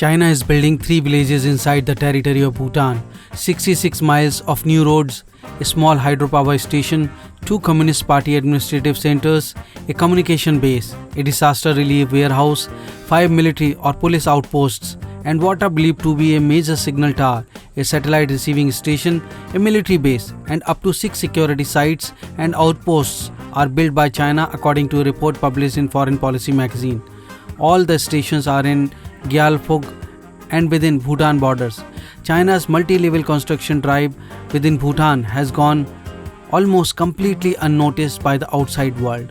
China is building 3 villages inside the territory of Bhutan, 66 miles of new roads, a small hydropower station, 2 Communist Party administrative centers, a communication base, a disaster relief warehouse, 5 military or police outposts, and what are believed to be a major signal tower, a satellite receiving station, a military base, and up to 6 security sites and outposts are built by China according to a report published in Foreign Policy magazine. All the stations are in Gyalphog and within Bhutan borders. China's multi-level construction drive within Bhutan has gone almost completely unnoticed by the outside world.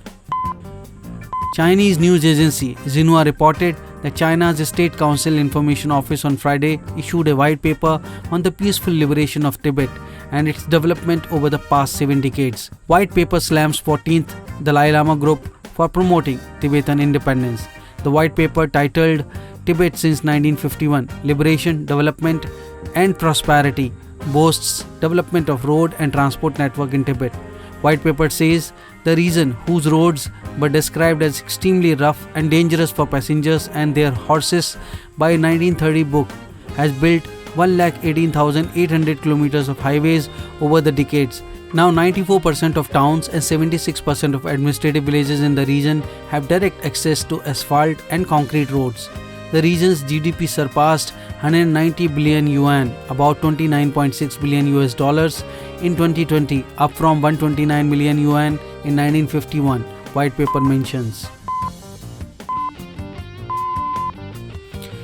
Chinese news agency Xinhua reported that China's State Council Information Office on Friday issued a white paper on the peaceful liberation of Tibet and its development over the past 7 decades. White paper slams 14th Dalai Lama group for promoting Tibetan independence. The white paper, titled Tibet since 1951, Liberation, Development and Prosperity, boasts development of road and transport network in Tibet. White paper says the region, whose roads were described as extremely rough and dangerous for passengers and their horses by a 1930 book, has built 118,800 kilometers of highways over the decades. Now 94% of towns and 76% of administrative villages in the region have direct access to asphalt and concrete roads. The region's GDP surpassed 190 billion yuan, about $29.6 billion US dollars in 2020, up from 129 million yuan in 1951, white paper mentions.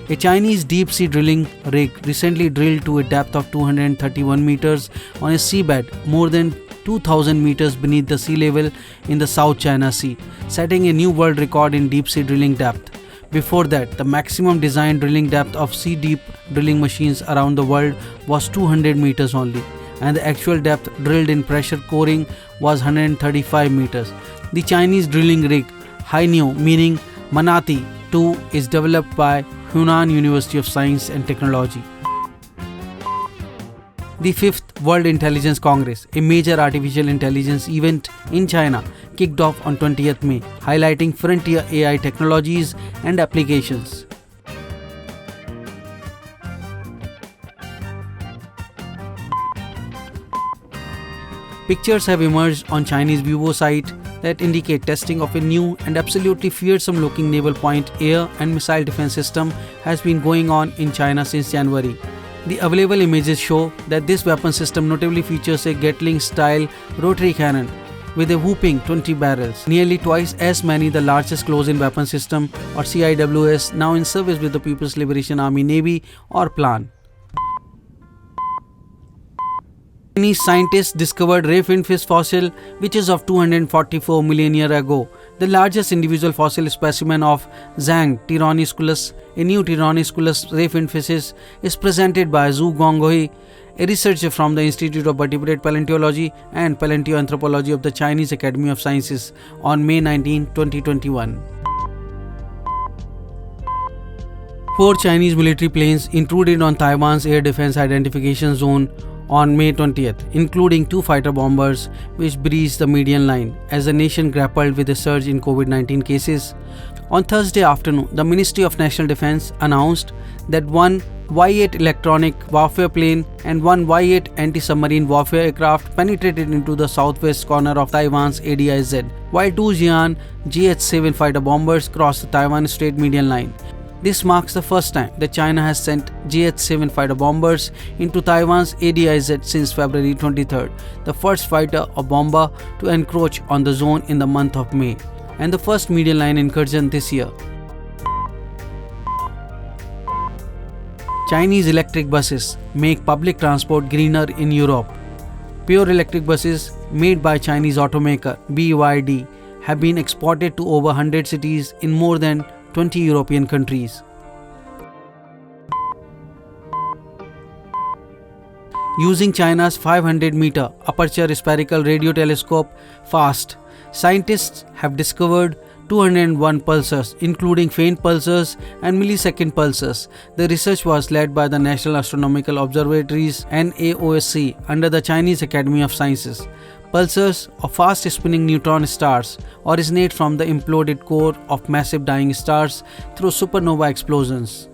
A Chinese deep-sea drilling rig recently drilled to a depth of 231 meters on a seabed more than 2,000 meters beneath the sea level in the South China Sea, setting a new world record in deep-sea drilling depth. Before that, the maximum design drilling depth of sea-deep drilling machines around the world was 200 meters only, and the actual depth drilled in pressure coring was 135 meters. The Chinese drilling rig, Hainiu, meaning Manati 2, is developed by Hunan University of Science and Technology. The 5th World Intelligence Congress, a major artificial intelligence event in China, kicked off on 20th May, highlighting frontier AI technologies and applications. Pictures have emerged on Chinese Weibo site that indicate testing of a new and absolutely fearsome-looking naval point air and missile defense system has been going on in China since January. The available images show that this weapon system notably features a Gatling-style rotary cannon with a whopping 20 barrels, nearly twice as many the largest close-in weapon system or CIWS now in service with the People's Liberation Army Navy or PLAN. Chinese scientists discovered ray finfish fossil which is of 244 million years ago, the largest individual fossil specimen of Zhang tyrannisculus. A new tyrannisculus ray finfish is presented by Zhu Gonghui, a researcher from the Institute of Vertebrate Paleontology and Paleoanthropology of the Chinese Academy of Sciences on May 19, 2021. 4 Chinese military planes intruded on Taiwan's air defense identification zone on May 20th, including 2 fighter bombers which breached the median line as the nation grappled with a surge in COVID-19 cases. On Thursday afternoon, the Ministry of National Defense announced that 1 Y-8 electronic warfare plane and 1 Y-8 anti-submarine warfare aircraft penetrated into the southwest corner of Taiwan's ADIZ, while 2 Jian GH-7 fighter bombers crossed the Taiwan Strait median line. This marks the first time that China has sent GH-7 fighter bombers into Taiwan's ADIZ since February 23rd, the first fighter or bomber to encroach on the zone in the month of May, and the first median line incursion this year. Chinese electric buses make public transport greener in Europe. Pure electric buses made by Chinese automaker BYD have been exported to over 100 cities in more than 20 European countries. Using China's 500-meter aperture spherical radio telescope FAST, scientists have discovered 201 pulsars, including faint pulsars and millisecond pulsars. The research was led by the National Astronomical Observatories (NAOSC) under the Chinese Academy of Sciences. Pulsars, or fast-spinning neutron stars, originate from the imploded core of massive dying stars through supernova explosions.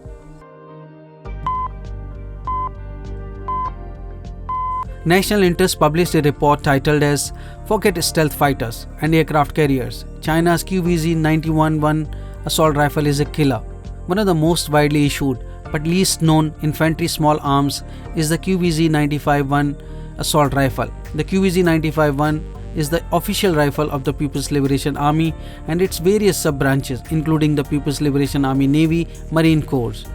National Interest published a report titled as Forget Stealth Fighters and Aircraft Carriers. China's QVZ-91-1 assault rifle is a killer. One of the most widely issued but least known infantry small arms is the QVZ-95-1 assault rifle. The QVZ-95-1 is the official rifle of the People's Liberation Army and its various sub-branches, including the People's Liberation Army Navy, Marine Corps.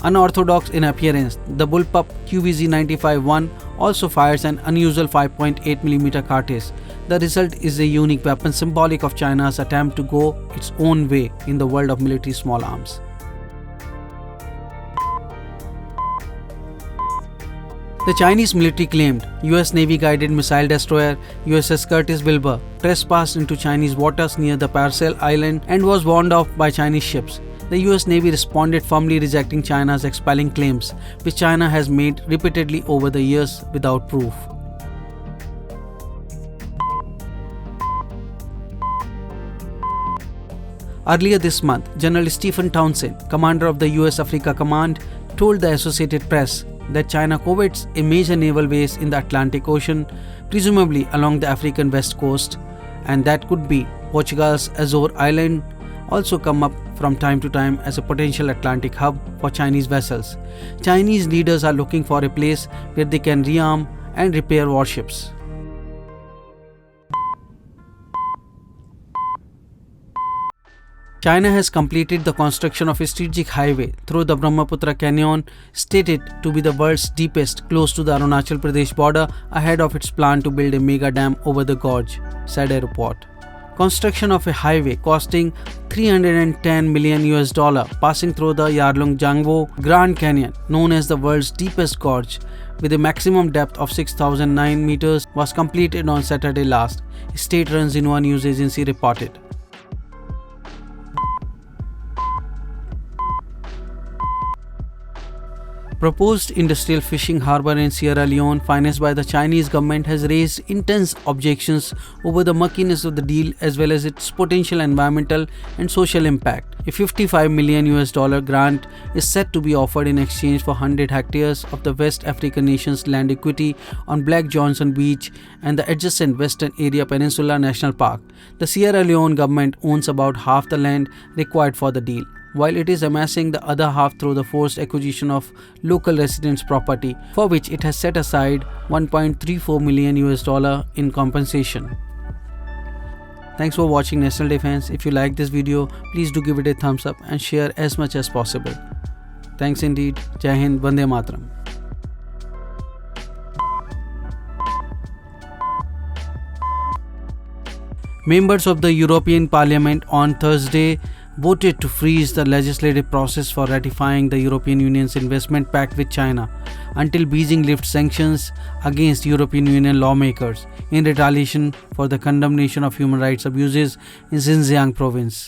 Unorthodox in appearance, the bullpup QVZ-95-1 also fires an unusual 5.8mm cartridge. The result is a unique weapon symbolic of China's attempt to go its own way in the world of military small arms. The Chinese military claimed US Navy guided missile destroyer USS Curtis Wilbur trespassed into Chinese waters near the Paracel Island and was warned off by Chinese ships. The US Navy responded firmly rejecting China's expelling claims, which China has made repeatedly over the years without proof. Earlier this month, General Stephen Townsend, commander of the US Africa Command, told the Associated Press that China covets a major naval base in the Atlantic Ocean, presumably along the African west coast, and that could be Portugal's Azore Island, also come up from time to time as a potential Atlantic hub for Chinese vessels. Chinese leaders are looking for a place where they can rearm and repair warships. China has completed the construction of a strategic highway through the Brahmaputra Canyon, stated to be the world's deepest close to the Arunachal Pradesh border, ahead of its plan to build a mega dam over the gorge, said a report. Construction of a highway costing $310 million passing through the Yarlung-Jangwo Grand Canyon, known as the world's deepest gorge, with a maximum depth of 6,009 meters, was completed on Saturday last, a state-run Xinhua news agency reported. Proposed industrial fishing harbour in Sierra Leone, financed by the Chinese government, has raised intense objections over the murkiness of the deal as well as its potential environmental and social impact. A $55 million grant is set to be offered in exchange for 100 hectares of the West African nation's land equity on Black Johnson Beach and the adjacent Western Area Peninsula National Park. The Sierra Leone government owns about half the land required for the deal, while it is amassing the other half through the forced acquisition of local residents' property, for which it has set aside $1.34 million in compensation. Thanks for watching National Defense. If you like this video, please do give it a thumbs up and share as much as possible. Thanks indeed. Jai Hind, Vande Mataram. Members of the European Parliament on Thursday voted to freeze the legislative process for ratifying the European Union's investment pact with China until Beijing lifts sanctions against European Union lawmakers in retaliation for the condemnation of human rights abuses in Xinjiang province.